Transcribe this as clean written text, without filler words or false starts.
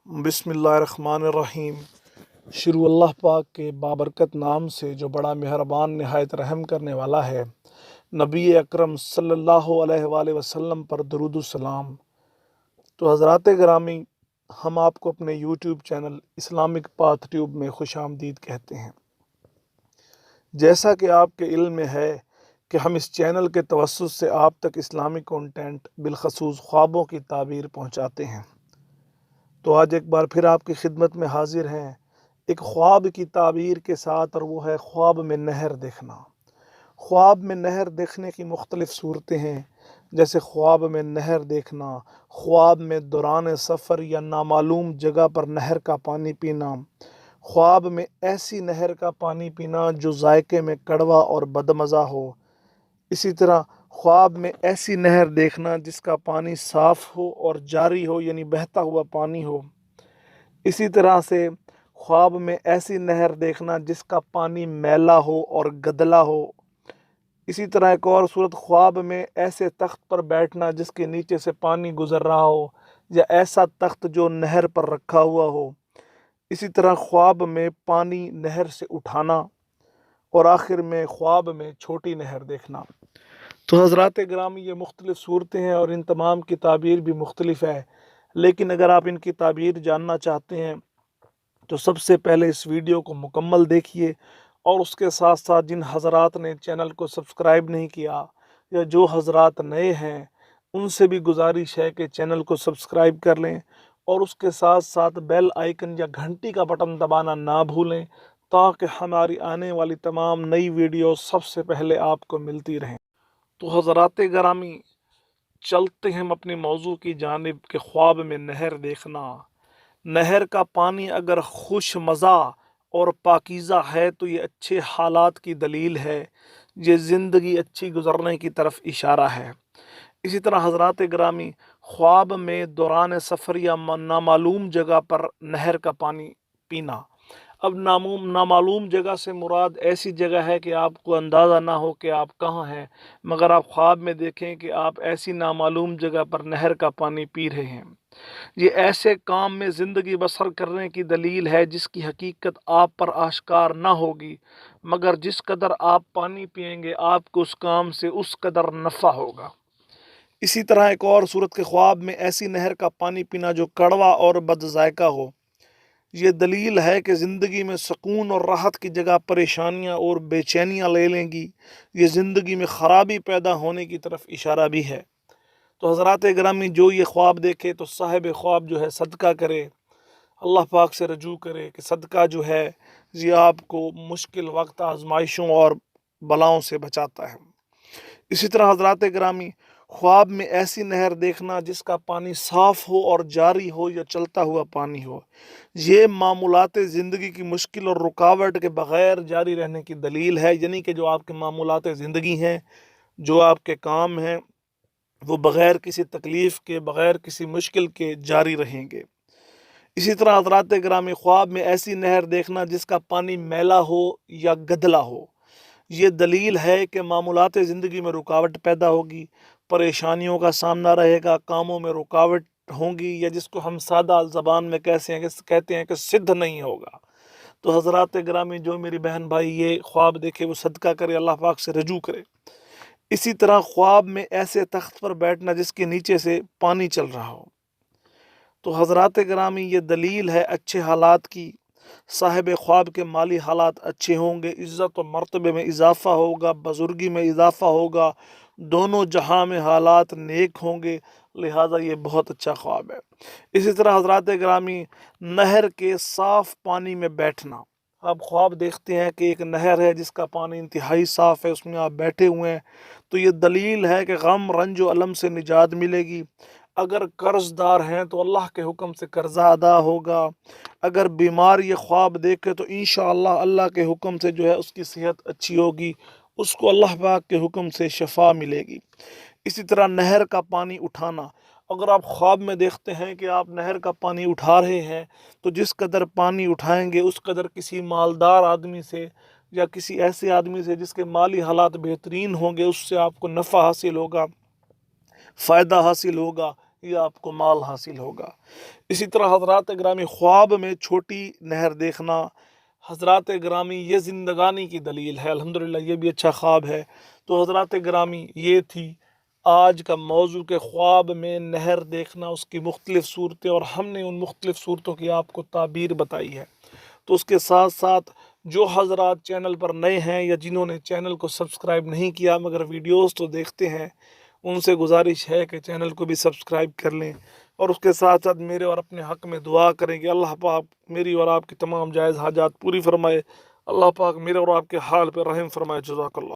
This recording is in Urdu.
بسم اللہ الرحمن الرحیم۔ شروع اللہ پاک کے بابرکت نام سے جو بڑا مہربان نہایت رحم کرنے والا ہے۔ نبی اکرم صلی اللہ علیہ وآلہ وسلم پر درود السلام۔ تو حضرات گرامی، ہم آپ کو اپنے YouTube channel Islamic path tube میں خوش آمدید کہتے ہیں۔ جیسا کہ آپ کے علم میں ہے کہ ہم اس چینل کے توسط سے آپ تک اسلامی کنٹینٹ بالخصوص خوابوں کی تعبیر پہنچاتے ہیں۔ تو آج ایک بار پھر آپ کی خدمت میں حاضر ہیں ایک خواب کی تعبیر کے ساتھ، اور وہ ہے خواب میں نہر دیکھنا۔ خواب میں نہر دیکھنے کی مختلف صورتیں ہیں، جیسے خواب میں نہر دیکھنا، خواب میں دوران سفر یا نامعلوم جگہ پر نہر کا پانی پینا، خواب میں ایسی نہر کا پانی پینا جو ذائقے میں کڑوا اور بدمزہ ہو، اسی طرح خواب میں ایسی نہر دیکھنا جس کا پانی صاف ہو اور جاری ہو، یعنی بہتا ہوا پانی ہو، اسی طرح سے خواب میں ایسی نہر دیکھنا جس کا پانی میلا ہو اور گدلا ہو، اسی طرح ایک اور صورت خواب میں ایسے تخت پر بیٹھنا جس کے نیچے سے پانی گزر رہا ہو، یا ایسا تخت جو نہر پر رکھا ہوا ہو، اسی طرح خواب میں پانی نہر سے اٹھانا، اور آخر میں خواب میں چھوٹی نہر دیکھنا۔ تو حضرات گرامی، یہ مختلف صورتیں ہیں اور ان تمام کی تعبیر بھی مختلف ہے، لیکن اگر آپ ان کی تعبیر جاننا چاہتے ہیں تو سب سے پہلے اس ویڈیو کو مکمل دیکھیے، اور اس کے ساتھ ساتھ جن حضرات نے چینل کو سبسکرائب نہیں کیا یا جو حضرات نئے ہیں ان سے بھی گزارش ہے کہ چینل کو سبسکرائب کر لیں، اور اس کے ساتھ ساتھ بیل آئیکن یا گھنٹی کا بٹن دبانا نہ بھولیں، تاکہ ہماری آنے والی تمام نئی ویڈیو سب سے پہلے آپ کو ملتی رہیں۔ تو حضرات گرامی، چلتے ہیں ہم اپنے موضوع کی جانب کہ خواب میں نہر دیکھنا۔ نہر کا پانی اگر خوش مزہ اور پاکیزہ ہے تو یہ اچھے حالات کی دلیل ہے، یہ زندگی اچھی گزرنے کی طرف اشارہ ہے۔ اسی طرح حضرات گرامی، خواب میں دوران سفر یا نامعلوم جگہ پر نہر کا پانی پینا۔ اب نامعلوم جگہ سے مراد ایسی جگہ ہے کہ آپ کو اندازہ نہ ہو کہ آپ کہاں ہیں، مگر آپ خواب میں دیکھیں کہ آپ ایسی نامعلوم جگہ پر نہر کا پانی پی رہے ہیں۔ یہ ایسے کام میں زندگی بسر کرنے کی دلیل ہے جس کی حقیقت آپ پر آشکار نہ ہوگی، مگر جس قدر آپ پانی پئیں گے آپ کو اس کام سے اس قدر نفع ہوگا۔ اسی طرح ایک اور صورت کے خواب میں ایسی نہر کا پانی پینا جو کڑوا اور بد ذائقہ ہو، یہ دلیل ہے کہ زندگی میں سکون اور راحت کی جگہ پریشانیاں اور بے چینیاں لے لیں گی، یہ زندگی میں خرابی پیدا ہونے کی طرف اشارہ بھی ہے۔ تو حضرات گرامی، جو یہ خواب دیکھے تو صاحب خواب جو ہے صدقہ کرے، اللہ پاک سے رجوع کرے کہ صدقہ جو ہے یہ آپ کو مشکل وقت آزمائشوں اور بلاؤں سے بچاتا ہے۔ اسی طرح حضرات گرامی، خواب میں ایسی نہر دیکھنا جس کا پانی صاف ہو اور جاری ہو یا چلتا ہوا پانی ہو، یہ معمولات زندگی کی مشکل اور رکاوٹ کے بغیر جاری رہنے کی دلیل ہے، یعنی کہ جو آپ کے معمولات زندگی ہیں، جو آپ کے کام ہیں، وہ بغیر کسی تکلیف کے، بغیر کسی مشکل کے جاری رہیں گے۔ اسی طرح حضرات گرامی، خواب میں ایسی نہر دیکھنا جس کا پانی میلا ہو یا گدلا ہو، یہ دلیل ہے کہ معمولات زندگی میں رکاوٹ پیدا ہوگی، پریشانیوں کا سامنا رہے گا، کاموں میں رکاوٹ ہوں گی، یا جس کو ہم سادہ زبان میں کہتے ہیں کہ سدھ نہیں ہوگا۔ تو حضرات گرامی، جو میری بہن بھائی یہ خواب دیکھے وہ صدقہ کرے، اللہ پاک سے رجوع کرے۔ اسی طرح خواب میں ایسے تخت پر بیٹھنا جس کے نیچے سے پانی چل رہا ہو، تو حضرات گرامی یہ دلیل ہے اچھے حالات کی۔ صاحب خواب کے مالی حالات اچھے ہوں گے، عزت و مرتبے میں اضافہ ہوگا، بزرگی میں اضافہ ہوگا، دونوں جہاں میں حالات نیک ہوں گے، لہٰذا یہ بہت اچھا خواب ہے۔ اسی طرح حضرات گرامی، نہر کے صاف پانی میں بیٹھنا۔ آپ خواب دیکھتے ہیں کہ ایک نہر ہے جس کا پانی انتہائی صاف ہے، اس میں آپ بیٹھے ہوئے ہیں، تو یہ دلیل ہے کہ غم، رنج و الم سے نجات ملے گی۔ اگر قرض دار ہیں تو اللہ کے حکم سے قرضہ ادا ہوگا۔ اگر بیمار یہ خواب دیکھے تو انشاءاللہ اللہ کے حکم سے جو ہے اس کی صحت اچھی ہوگی، اس کو اللہ پاک کے حکم سے شفا ملے گی۔ اسی طرح نہر کا پانی اٹھانا۔ اگر آپ خواب میں دیکھتے ہیں کہ آپ نہر کا پانی اٹھا رہے ہیں تو جس قدر پانی اٹھائیں گے اس قدر کسی مالدار آدمی سے یا کسی ایسے آدمی سے جس کے مالی حالات بہترین ہوں گے، اس سے آپ کو نفع حاصل ہوگا، فائدہ حاصل ہوگا، یا آپ کو مال حاصل ہوگا۔ اسی طرح حضرات گرامی خواب میں چھوٹی نہر دیکھنا حضرات گرامی یہ زندگانی کی دلیل ہے، الحمدللہ یہ بھی اچھا خواب ہے۔ تو حضرات گرامی یہ تھی آج کا موضوع کہ خواب میں نہر دیکھنا، اس کی مختلف صورتیں، اور ہم نے ان مختلف صورتوں کی آپ کو تعبیر بتائی ہے۔ تو اس کے ساتھ ساتھ جو حضرات چینل پر نئے ہیں یا جنہوں نے چینل کو سبسکرائب نہیں کیا مگر ویڈیوز تو دیکھتے ہیں، ان سے گزارش ہے کہ چینل کو بھی سبسکرائب کر لیں، اور اس کے ساتھ ساتھ میرے اور اپنے حق میں دعا کریں کہ اللہ پاک میری اور آپ کی تمام جائز حاجات پوری فرمائے، اللہ پاک میرے اور آپ کے حال پہ رحم فرمائے۔ جزاک اللہ۔